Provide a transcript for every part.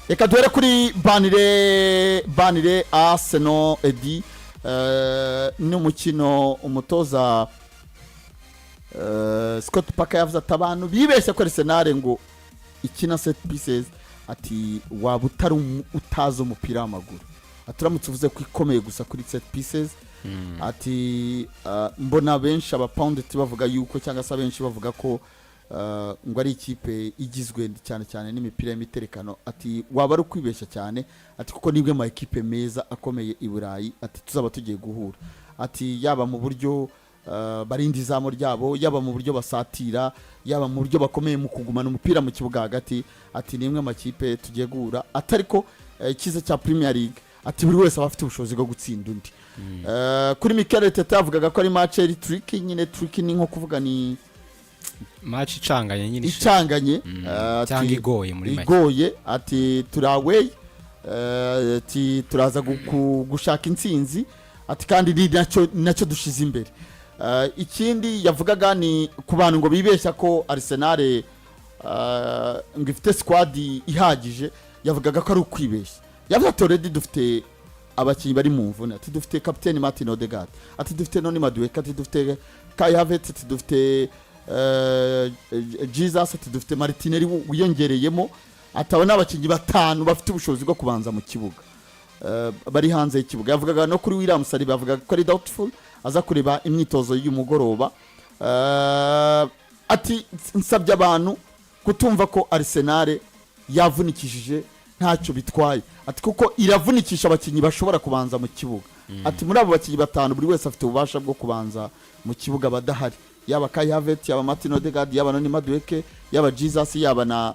Reka duhere kuri banire Arsenal Edi n'umukino umutoza Scott Parker yavuze ati abantu bibeshye ko Arsenal ngo ikina set pieces ati waba utazi umupira w'amaguru aturamutse uvuze ko ikomeye gusa kuri set pieces ati mbona benshi abapundit bavuga yuko cyangwa se benshi bavuga ko ngo ari ikipe igizwe cyane cyane n'imipira y'imiterekano ati waba ari kwibeshya cyane ati kuko nibwe ma ekipe meza akomeye i Burayi ati tuzaba tugiye guhura ati yaba mu buryo barindi izamo ryabo yaba mu buryo basatira yaba mu buryo bakomeye mu kugumana umupira mu kibuga hagati ati nimwe amakipe tugiye guhura atariko ikize cya Premier League ati buri wese abafite ubushobozi bwo gutsinda undi kuri Mikel Arteta avugaga ko ari match eri tricky nyine tricky ni nko kuvuga ni match icanganye nyine icanganye cyangwa igoye muri make igoye ati turaway ati turaza gushaka intsinzi ati kandi nacyo dushize imbere ikindi yavugaga ni ku bantu ngo bibeshya ko Arsenal ngo ifite squad ihagije yavugaga ko ari ukwibeshya yavuga ati already dufite abakinnyi bari mu mvune ati dufite captain Martin Odegaard ati dufite Noni Madueke ati dufite Kai Havertz ati dufite Jesus ati dufite Martinelli wiyongereyemo atabona abakinnyi batanu bafite ubushobozi bwo kubanza mu kibuga bari hanze y'ikibuga yavugaga no kuri William Saliba bavuga ko ari doubtful aza kureba imyitozo y'umugoroba ati nsabye abantu kutumva ko Arsenal yavunikishije ntacyo bitwaye ati kuko iravunikisha abakinnyi bashobora kubanza mu kibuga ati muri abo bakinnyi batanu buri wese afite ububasha bwo kubanza mu kibuga badahari yaba Kai Havertz yaba Martin Odegaard yaba Noni Madueke yaba Jesus yaba na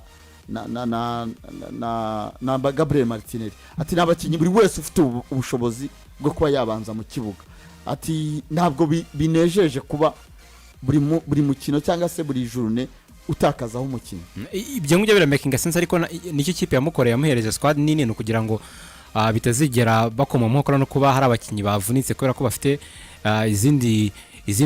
Gabriel Martinelli ati nabakinnyi buri wese ufite ubushobozi bwo kuba yabanza mu kibuga ati ntabwo binejeje kuba buri mukino cyangwa se buri journée utakazaho umukino ibyo ngibyo biramaking sense ariko nicyo kipe yamukoreye yamuhereje squad nini no kugira ngo bitazigera bakoma mu nkokora no kuba hari abakinnyi bavunitse kubera ko bafite izindi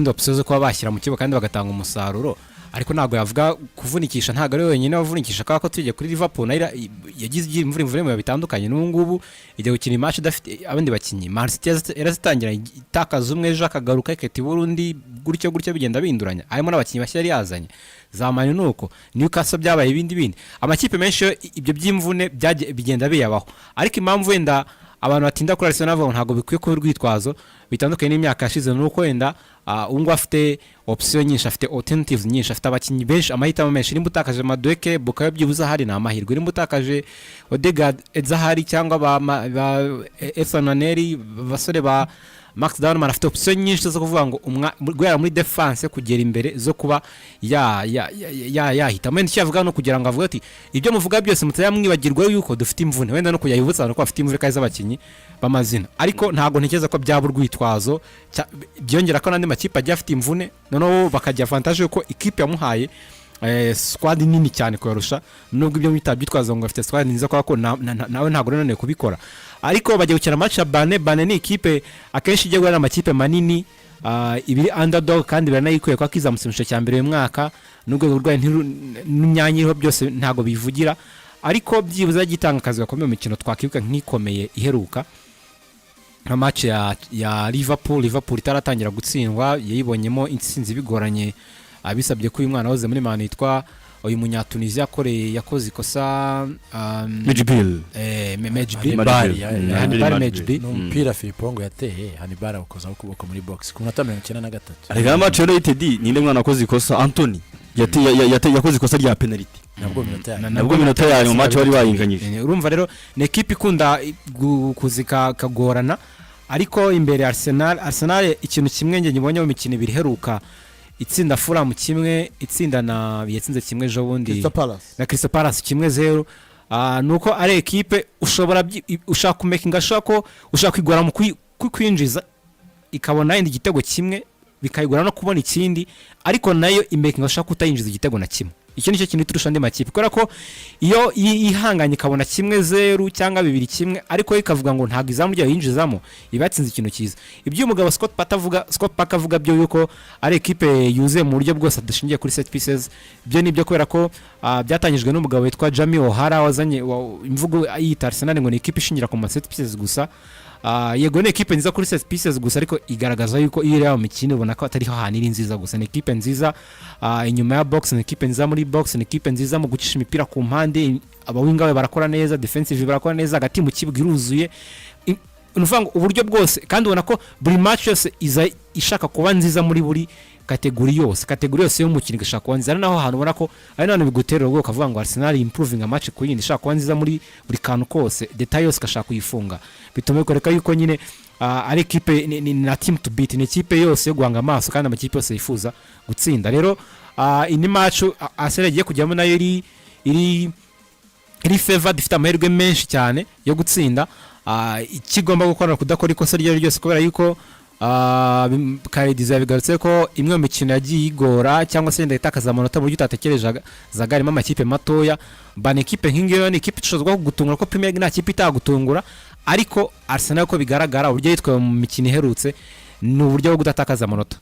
options zo kuba bashyira mu kibuga kandi bagatanga umusaruro ariko ntago yavuga kuvunikisha ntago ari wenyine wavunikisha kako tujye kuri Liverpool naira yagize imvura mu bitandukanye n'ubungubu ijya gukina match dafite abandi bakinnyi Man City yarazitangira itakaza umwe ejo akagaruka iketi Burundi gutyo bigenda binduranya harimo n'abakinnyi bashya yari yazanye zamani nuko Newcastle byabaye ibindi amakipe menshi ibyo by'imvune bigenda biyabaho ariko impamvu wenda abantu batinda kuri Arsenal ntago bikwiye ko rwitwazo bitandukanye n'imyaka yashize nuko wenda ungu afite option nyinshi afite alternatives nyinshi afite abakinnyi benshi amahitamo menshi nimba utakaje Madueke Bukayo byibuza hari na amahirwe nimba utakaje Odegaard Ezahari cyangwa ba Efananeri basore ba Max Darman afite option nyinshi zo kuvuga ngo gwera muri defense kugera imbere zo kuba yahita mwe ncyavuga no kugira ngo avuga ati ibyo muvuga byose mutayamwibagirwa yuko dufite imvune wenda no kuyayibutsa no ko afite imvune kaza abakinnyi bamazina ariko ntago ntekeza ko byaburwitwazo byongera ko nandi makipe ajya afite imvune noneho bakajya avantage yuko ikipe yamuhaye squad nini cyane kuyarusha nubwo ibyo mutabyitwaza ngo afite squad nziza ko nawe ntago none kubikora ariko bajya gukina match ya Bane ni ikipe akenshi ijye gura amakipe manini ibiri underdog kandi baranayikuye ko akizamusimisha cyambere uyu mwaka nubwo urwaye n'imyanyiro byose ntago bivugira ariko byibuza gitanga akazi gakomeye mu mikino twakibuka nk'ikomeye iheruka nka match ya Liverpool itaratangira gutsindwa yayibonyemo intsinzi bigoranye abisabye ko uyu mwana waze muri Man yitwa uyu munyatunisia yakoze ikosa Mejbil n'umupira Filipongo yateye Hannibal ukoza ukuboko muri box ku munota 93 arega match yo United ninde mwana wakoze ikosa Anthony yakoze ikosa rya penalty nabwo minota yayo mu match wari wayinganyije urumva rero ni equipe ikunda kuzika kagorana ariko imbere Arsenal ikintu kimwe nge nyibonye mu mikino ibiri heruka itsinda Fulham kimwe itsinda na yatsinze kimwe jo bundi na Crystal Palace kimwe 0 nuko ari equipe ushaka kumakinga shako ushaka kwigora mu kwinjiza ikabona igitego kimwe bikayigora no kubona ikindi ariko nayo imakinga shaka utayinjiza igitego na kimwe icyo nicyo kintu turusha andi makipe kubera ko iyo ihanganye ikabona 1-0 cyangwa 2-1 ariko ikavuga ngo ntabwo izamu ryayo yinjizamo iba yatsinze ikintu cyiza ibyo umugabo Scott Parker avuga byo yuko ari ekipe yuzuye mu buryo bwose adashingiye kuri set pieces byo nibyo kubera ko byatangijwe n'umugabo witwa Jamie O'Hara wazanye imvugo yita Arsenal ngo ni ekipe ishingira ku set pieces gusa yego ni ekipe nziza kuri set pieces gusa ariko igaragaza yuko iyo rero mikino ubona ko atari ahantu iri nziza gusa ni ekipe nziza inyuma ya box ni ekipe nziza muri box ni ekipe nziza mu gucisha imipira ku mpande abawinga we barakora neza defensive barakora neza hagati mu kibuga iruzuye unuvanga uburyo bwose kandi ubona ko buri match yose iza ishaka kuba nziza muri buri kategori yose y'umukino igashaka kuba nziza naho ahantu ubona ko ari none bigutera ubwo ukavuga ngo Arsenal improving a match ku yindi ishaka kuba nziza muri buri kantu kose detail yose kashaka kuyifunga bituma bikoreka yuko nyine ari ekipe na team to beat ni ekipe yose yo guhanga amaso kandi amakipe yose yifuza gutsinda rero ini match Arsenal igiye kujyamo nayo iri favor difite amahirwe menshi cyane yo gutsinda ikigomba gukora kudakora ikosa ryose kubera yuko Karidiza bigarutse ko imwe mu mikino yagiye igora cyangwa se ndayitakaza amanota mu buryo utatekereje zagarimo amakipe matoya bane ekipe nk'ingiyo ni ekipe ishobora gutungura ko Premier League nta kipe itagutungura ariko Arsenal ko bigaragara uburyo yitwaye mu mikino iherutse ni uburyo bwo kudatakaza amanota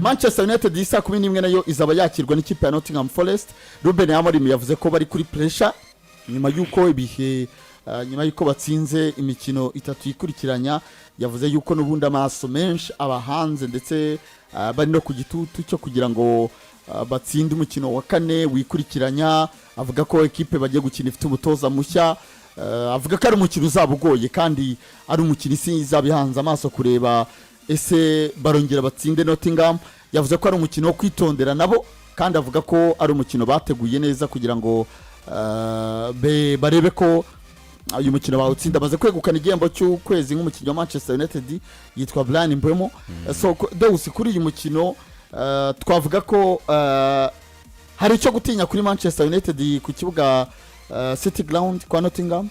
Manchester United isa 11 nayo izaba yakirwa n'ikipe ya Nottingham Forest Ruben Amorim yavuze ko bari kuri pressure nyuma yuko ibihe nyuma yuko batsinze imikino 3 yikurikiranya yavuze yuko n'ubundi amaso menshi abahanze ndetse bari no ku gitutu cyo kugira ngo batsinde umukino wa 4 wikurikiranya avuga ko ekipe bagiye gukina ifite umutoza mushya avuga ko ari umukino uzabugoye kandi ari umukino isi izabihanze amaso kureba ese barongera batsinde Nottingham yavuze ko ari umukino wo kwitondera nabo kandi avuga ko ari umukino bateguye neza kugira ngo barebe ko uyu mukino bawutsinda amaze kwegukana igihembo cy'ukwezi nk'umukinnyi wa Manchester United yitwa Brian Mbeumo so Deus kuri uyu mukino twavuga ko hari icyo gutinya kuri Manchester United ku kibuga City Ground kwa Nottingham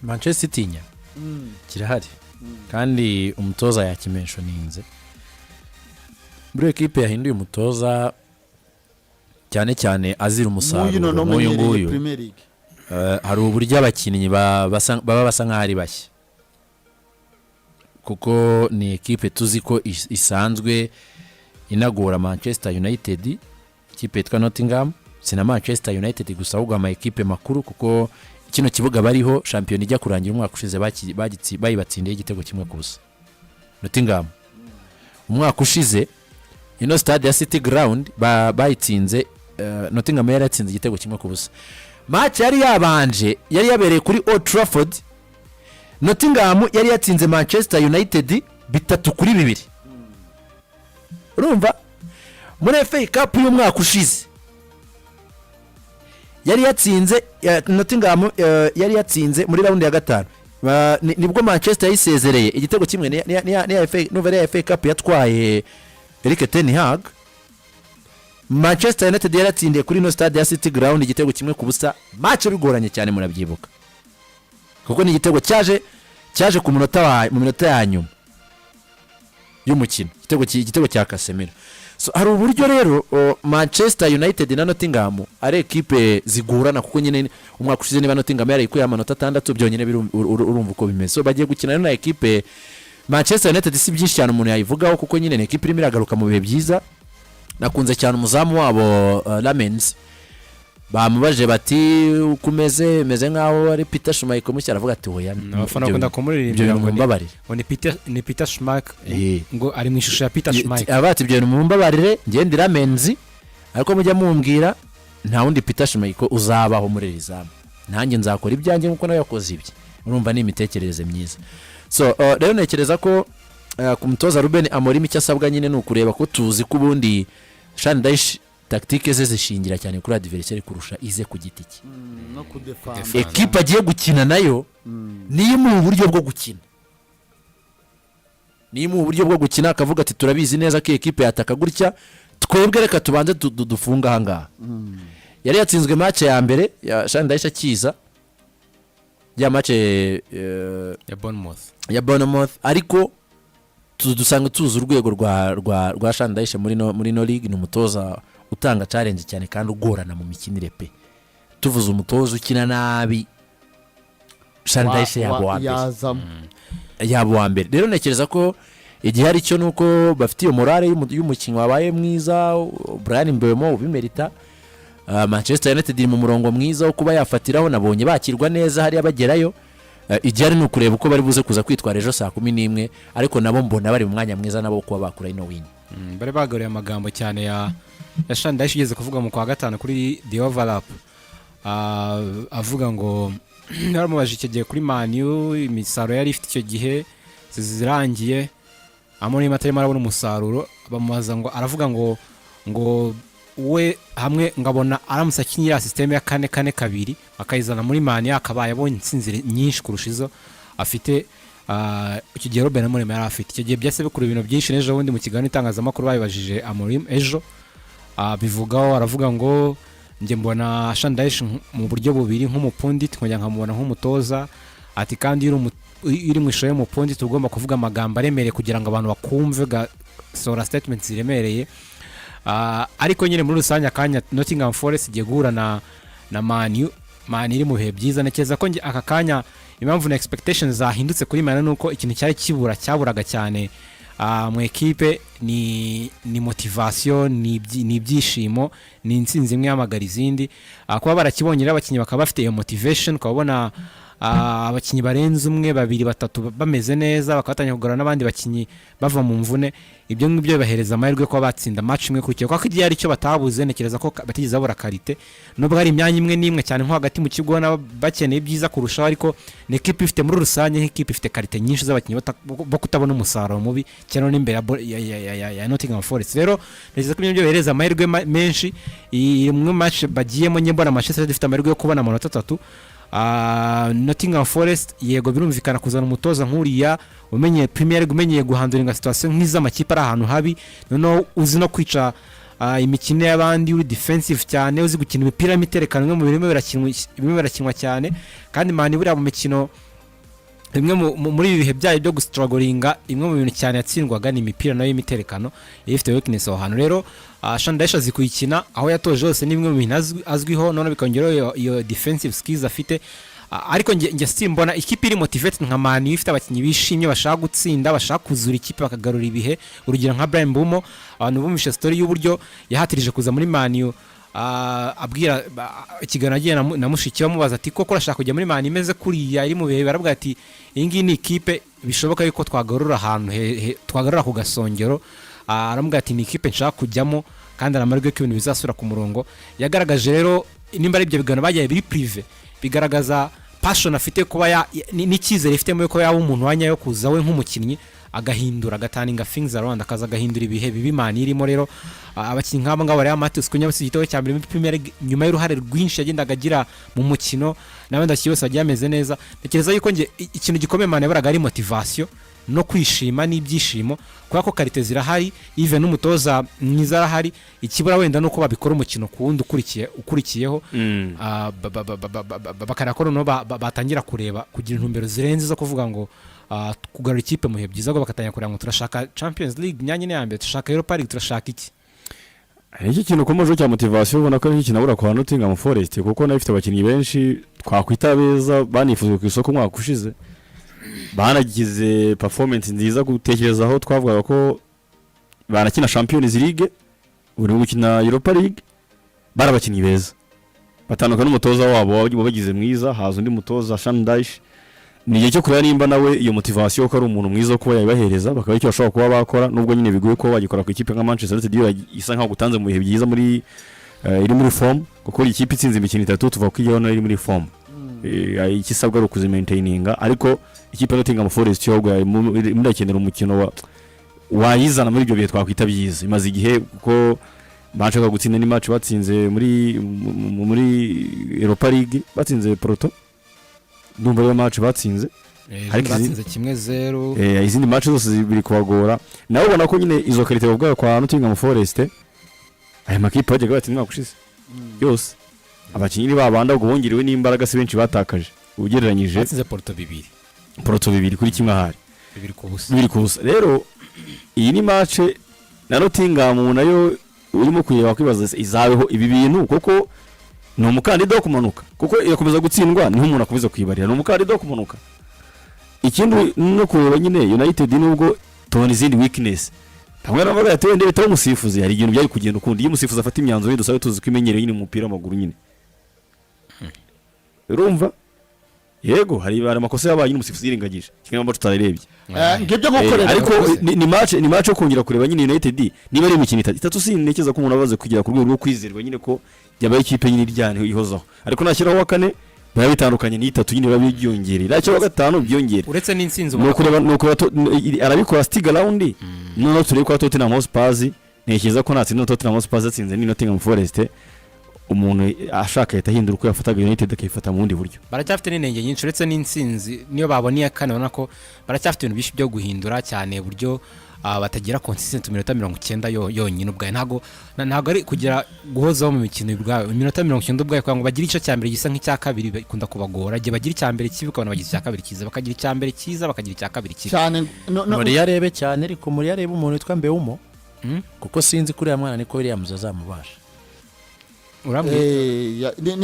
Manchester itinya kirahari kandi umutoza yakimensho ninze buri ekipe yahinduye umutoza cyane cyane azira umusaruro n'uyu nguyu hari uburyo abakinnyi baba basa nk'aho ari bashya kuko ni ekipe tuzi ko isanzwe inagora Manchester United ikipe yitwa Nottingham sina Manchester United gusa ahubwo ama ekipe makuru kuko kino kibuga bariho champion ijya kurangira umwaka ushize bayibatsindiye igitego kimwe kubusa Nottingham umwaka ushize ino stade ya City Ground bayitsinze Nottingham yari yatsinze igitego kimwe kubusa match yari yabanje yari yabereye kuri Old Trafford Nottingham yari yatsinze Manchester United 3-2 urumva muri FA Cup y'umwaka ushize yari yatsinze Nottingham yari yatsinze muri round ya 5 nibwo Manchester yisezereye igitego kimwe ni FA Nouvelle FA Cup yatwaye Erik ten Hag Manchester United yaratsindiye kuri no stade ya City Ground igitego kimwe kubusa match bigoranye cyane murabyibuka kuko ni igitego cyaje ku minota ya nyuma y'umukino igitego cya Casemiro so hari uburyo rero Manchester United na Nottingham ari ekipe zigurana kuko nyine umwaka ushize niba Nottingham yari ikuye amanota 6 byonyine urumva uko bimeze so bagiye gukina na ekipe Manchester United si byinshi cyane umuntu yayivugaho kuko nyine ni ekipe irimo iragaruka mu bihe byiza nakunze cyane umuzamu wabo Lamens bamubaje bati ukumeze meze nkaho ari Peter Schmeichel mushya aravuga ati hoya abafana bakunda kumuririmbira ngo ni Peter Schmeichel ngo ari mu ishusho ya Peter Schmeichel abati ibyo mumbabarire ngende Lamens ariko mujya mumbwira nta wundi Peter Schmeichel uzabaho muri rizamu nanjye nzakora ibyanjye nkuko nawe yakoze ibye urumva ni imitekerereze myiza so rero nekereza ko ku mutoza Ruben Amorim icyo asabwa nyine nukureba ko tuzi ko ubundi Shandash tactique ze zishingira cyane kuri adversaire kurusha ize ku giti cye no kudefanda ekipa agiye gukina nayo ni mu buryo bwo gukina akavuga ati turabizi neza ko ekipe yataka gutya twebwe reka tubanze dufunga hanga yari yatsinzwe match ya mbere ya Shandash akiza ya match ya Bournemouth ariko dusanga tuzi urwego rwa Shandash muri no league ni umutoza utanga challenge cyane kandi ugorana mu mikinire pe tuvuze umutoza ukina nabi Shandayishe yabo wa mbere rero nekereza ko igihe hari cyo nuko bafite iyo morale y'umukinnyi wabaye mwiza Brian Mbeumo ubimerita Manchester United mu murongo mwiza wo kuba yafatiraho nabonye bakirwa neza hari abagerayo igihe ari nukureba uko bari buze kuza kwitwara ejo saa 11 ariko nabo mbona bari mu mwanya mwiza nabo kuba bakura ino win bari bagoriye amagambo cyane ya Shandayishe igeze kuvuga mu kwa gatanu kuri The Overlap avuga ngo naramubaje icyo gihe kuri Man.U imisaro yari ifite icyo gihe zirangiye amoni matarimo arabona umusaruro bamubaza ngo aravuga ngo we hamwe ngabona aramutse akinyira system ya 4-4-2 akayizana muri Man.U akabaye abonye insinzire nyinshi kurushizo afite icyo gihe Robben Amorim yari afite icyo gihe byase bikuru ibintu byinshi nejo wundi mu kiganiro itangazamakuru babajije Amorim ejo bivugaho aravuga ngo nge mbona Shandayishe mu buryo bubiri nk'umupundit nkongera nkamubona nk'umutoza ati kandi iri mu ishoye y'umupundit tugomba kuvuga amagambo aremereye kugira ngo abantu bakumve sora statements ziremereye ariko nyine muri rusange akanya Nottingham Forest igiye guhura na Man.U iri mu bihe byiza nekeza ko aka kanya impamvu na expectations zahindutse kuri Man nuko ikintu cyari cyaburaga cyane mu equipe ni motivation ni ibyishimo ni insinzi imwe yamagara izindi kuba barakibonyera abakinnyi bakaba bafite iyo motivation ukabona abakinnyi barenze umwe babiri batatu bameze neza bakabatanya kugora n'abandi bakinnyi bava mu mvune ibyo ngibyo bibahereza amahirwe ko batsinda match imwe kurikiye kuko igihe ari cyo batabuze nekereza ko batigeze abura karite nubwo hari imyanya imwe n'imwe cyane nko hagati mu kigo bakeneye byiza kurushaho ariko n'equipe ifite muri rusange nk'ikipe ifite karite nyinshi z'abakinnyi bo kutabona umusaruro mubi cyane n'imbere ya Nottingham Forest rero nekereza ko ibyo bihereza amahirwe menshi imwe match bagiyemo nyembona Manchester ifite amahirwe yo kubona amanota 3 Nottingham Forest yego birumvikana kuzana umutoza nkuriya umenye Premier League umenye guhanduringa situation nk'iz'amakipe ari ahantu habi noneho uzi no kwica imikino y'abandi uri defensive cyane uzi gukina imipira y'imiterekano mu birimo birakinwa cyane kandi Man buri mu mikino imwe muri ibi bihe byayo byo gustrugglinga imwe mu bintu cyane yatsindwaga ni imipira nayo y'imiterekano ifite weakness aho hantu rero Shandayishe zikuyikina aho yatoje hose nimwe mu bintu azwiho none bikongeraho iyo defensive skills afite ariko nge simbona ikipe iri motivated nka Man ifite abakinnyi bishimye bashaka gutsinda bashaka kuzura ikipe bakagarura ibihe urugero nka Brian Mbeumo abantu bumvishe story y'uburyo yahatirije kuza muri Man abwira ikiganiro agiye na mushiki bamubaza ati koko urashaka kujya muri Man imeze kuriya iri mu bihe barabwira ati iyi ngiyi ni ikipe bishoboka yuko twagarura ahantu twagarura ku gasongero aramubwira ati ni ikipe nshaka kujyamo kandi aramarwe ko ibintu bizasura ku murongo yagaragaje rero nimba ari ibyo biganiro bagiye biri prive bigaragaza passion afite kuba n'icyizere ifite mu ko yaba umuntu wanyayo kuza we nk'umukinnyi agahindura agataninga things around akaza agahindura ibihe bibi Man irimo rero abakinnyi nk'aba ngabo bari Matheus kunya basi igitego cya mbere muri Premier League nyuma y'uruhare rwinshi yagendaga agira mu mukino n'abandi cyose bagiye ameze neza tekereza yuko nge ikintu gikomeye Man yabaraga ari motivation no kwishima n'ibyishimo kwa ko karite zirahari even n'umutoza mwiza arahari ikibura wenda nuko babikora umukino ku wundi ukurikiyeho bakarakora no batangira kureba kugira intumbero zirenze zo kuvuga ngo kugarura ikipe mu bihe byiza ngo bakatanya kureba ngo turashaka Champions League nyanyine ya mbere turashaka Europa League turashaka iki iki kintu komoje cya motivation ubona ko ari kinabura kwa Nottingham Forest kuko nayo ifite abakinnyi benshi twakwita beza banifuzwe ku isoko mwaka ushize banagize performance nziza gutekerezaho twavuga ko banakina Champions League uri gukina Europa League barabakinnyi beza batandukana n'umutoza wabo bagize mwiza haza undi mutoza Shandayishe ni igihe cyo kureba nimba nawe iyo motivation ko ari umuntu mwiza wo kuba yayibahereza bakaba icyo bashobora kuba bakora nubwo nyine bigoye ko bagikora ku ikipe nka Manchester United isa nkaho gutanze mu bihe byiza muri iri muri form kuko iyi kipe itsinze imikino 3 tuva ko iyo iri muri form ikisabwa ari kuzimaintaininga ariko ikipe Nottingham Forest yo muri akenera umukino wayizana muri ibyo bihe twakwita byiza imaze igihe kuko bashaka gutsinda ni match batsinze muri Europa League batsinze Porto ndumva iyo match batsinze ariko batsinze 1-0 izindi match zose zibiri kubagora nawe ubona ko nyine izo karite bavuga kwa Nottingham Forest aya makipe baje gabatsinda kushize yose abakinnyi babanda guhongiriwe n'imbaraga se benshi batakaje ugereranyije batsinze Porto 2 kuri kimwe ahari 2 ku busa rero iyi ni match na Nottingham nayo urimo kureba kwibaza izabeho ibi bintu kuko ni umukandida wo kumanuka kuko irakomeza gutsindwa niho umuntu akomeza kwibarira ni umukandida wo kumanuka ikindi no kureba nyine United nubwo tubona izindi weakness hamwe n'abaga yatewe ndebe tawo umusifuzi hari ibintu byari kugenda ukundi iyo umusifuzi afata imyanzuro dusabe tuzi kwimenyereye nyine mu mupira w'amaguru nyine urumva yego hari amakosa yabaye umusifuzi yirengagije kimwe n'ambacu tutarebye ngibyo gukorera ariko ni match yo kongera kureba nyine United niba ari imikino itatu sinekeza ko umuntu abaze kugira ku rwego rwo kwizerwa nyine ko yabaye ikipe nyine iryane ihozaho ariko nashyiraho wa kane biba bitandukanye n'itatu nyine biba byiyongerera icyo wa gatanu byiyongera uretse n'insinzi nuko arabikora stick round none turebe ko Tottenham Hotspur ntekereza ko natsinda Tottenham Hotspur atsinze ni Nottingham Forest umuntu ashaka yahita ahindura uko yafataga United akayifata mu bundi buryo baracyafite n'inenge nyinshi uretse n'insinzi niyo baboniye kane ubona ko baracyafite ibintu byinshi byo guhindura cyane buryo batagira consistent minota 90 yonyine ubwaye ntago ari kugira guhozaho mu mikino ubwaye minota 90 ubwaye kwa ngo bagire icyo cyambere gisa nk'icya kabiri bikunda kubagora gihe bagira icyambere kibi ukabona bagira icya kabiri kiza bakagira icyambere kiza bakagira icya kabiri kibi cyane muri yarebe cyane ariko muri yarebe umuntu witwa Mbeumo kuko sinzi kuri ya mwana niko Williams azamubasha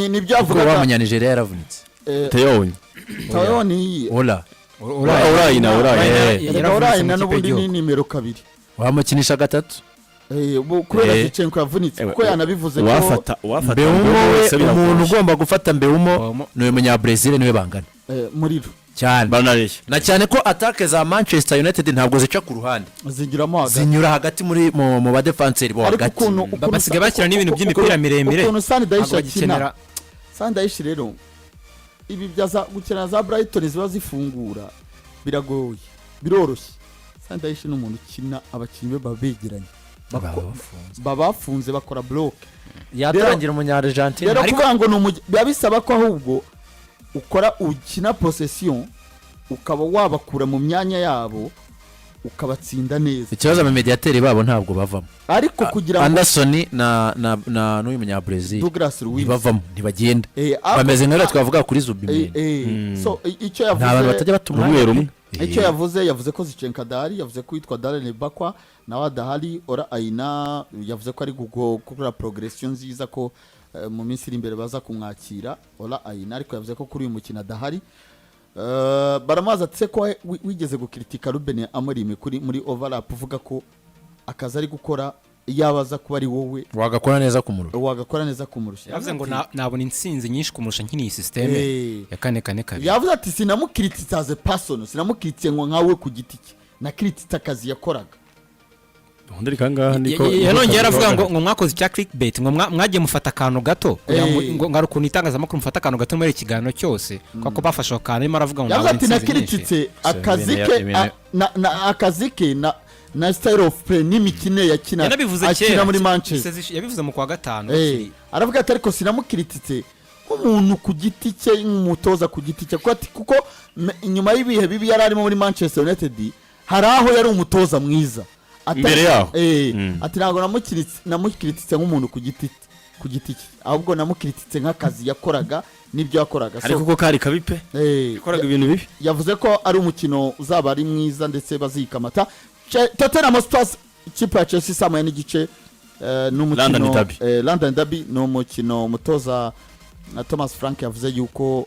ni byavuga wa Munyanigeria yaravunitse Teyoni ola urayina n'ubundi ni nimero 2 wamukinisha gatatu kubera Zichenko yavunitse kuko yanabivuze ko wafata umuntu ugomba gufata Mbeumo niwe munya Brazil niwe bangana muriro cyane banareshya na cyane ko attaque za Manchester United ntabwo zica ku ruhande zinyura hagati muri mu ba defenseur bo hagati basigaye bakira n'ibintu by'imipira miremire ukuntu Sandaishi rero ibi byaza gukina za Brighton ziba zifungura biragoye biroroshye Sandaishi n'umuntu ukina abakinnyi babegeranye babafunze bakora block yatangira umunya Argentine ariko ngo bisaba ko ahubwo ukora ukina possession ukaba wabakura mu myanya yabo ukabatsinda neza ikibazo mu mediateur babo ntabwo bavamo ariko kugira ngo Anderson na n'uyu munya Brazil Douglas Luiz bavamo ntibagenda bameze nk'aho twavuga kuri Zubimendi so icyo yavuze nta bantu batajya batuma umwe icyo yavuze ko Zichenko Dari yavuze ko yitwa Darren Bakwa na wadahari ora aina yavuze ko ari gukora progression nziza ko mu minsi iri imbere baza kumwakira ora aina ariko yavuze ko kuri uyu mukino adahari baramaza atse ko wigeze gukritika Ruben Amorim kuri muri overlap uvuga ko akazi ari gukora yabaza kuba ari wowe wagakora neza kumurusha yavuze ngo nabona insinzi nyinshi kumurusha nk'ini systeme ya kane kabiri yavuze ati sinamukrititse as a person sinamukrititse ngo nkawe ku giti cye na krititse akazi yakoraga ndari kangaha niko yanongera aravuga ngo mwakoze icya clickbait ngo mwagiye mufata akantu gato ngo ngarukuntu itangazamakuru mufata akantu gato muri ikiganiro cyose kuko bafashe akantu arimo aravuga ngo yavuze ati nakrititse akazi ke na style of play n'imikino yakina akina muri Manchester yabivuze mu kwa gatanu aravuga ati ariko sinamukrititse nk'umuntu ku giti cye nk'umutoza ku giti cye kuko inyuma y'ibihe bibi yari arimo muri Manchester United hari aho yari umutoza mwiza imbere yaho ati ntabwo namukrititse nk'umuntu ku giti cye ahubwo namukrititse nk'akazi yakoraga n'ibyo yakoraga ariko ko kari kabipe yakoraga ibintu bibi yavuze ko ari umukino uzaba ari mwiza ndetse bazikamata Tottenham Hotspur ikipe ya Chelsea samaye n'igice n'umukino London Derby n'umukino umutoza na Thomas Frank yavuze yuko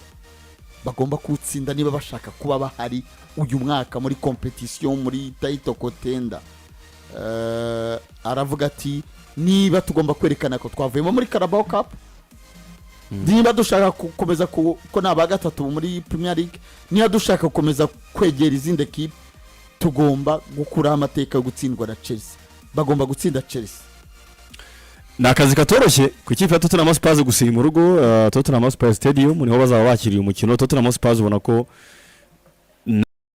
bagomba kutsinda niba bashaka kuba bahari uyu mwaka muri competition muri title contender aravuga ati niba tugomba kwerekana ko twavuyemo muri Carabao Cup niba dushaka gukomeza ko naba gatatu muri Premier League niba dushaka gukomeza kwegera izindi equipe tugomba gukura amateka yo gutsindwa na Chelsea bagomba gutsinda Chelsea nakazi katoroshye ku ikipe ya Tottenham Hotspur gusiga mu rugo Tottenham Hotspur Stadium niho bazaba bakiriye umukino Tottenham Hotspur ubona ko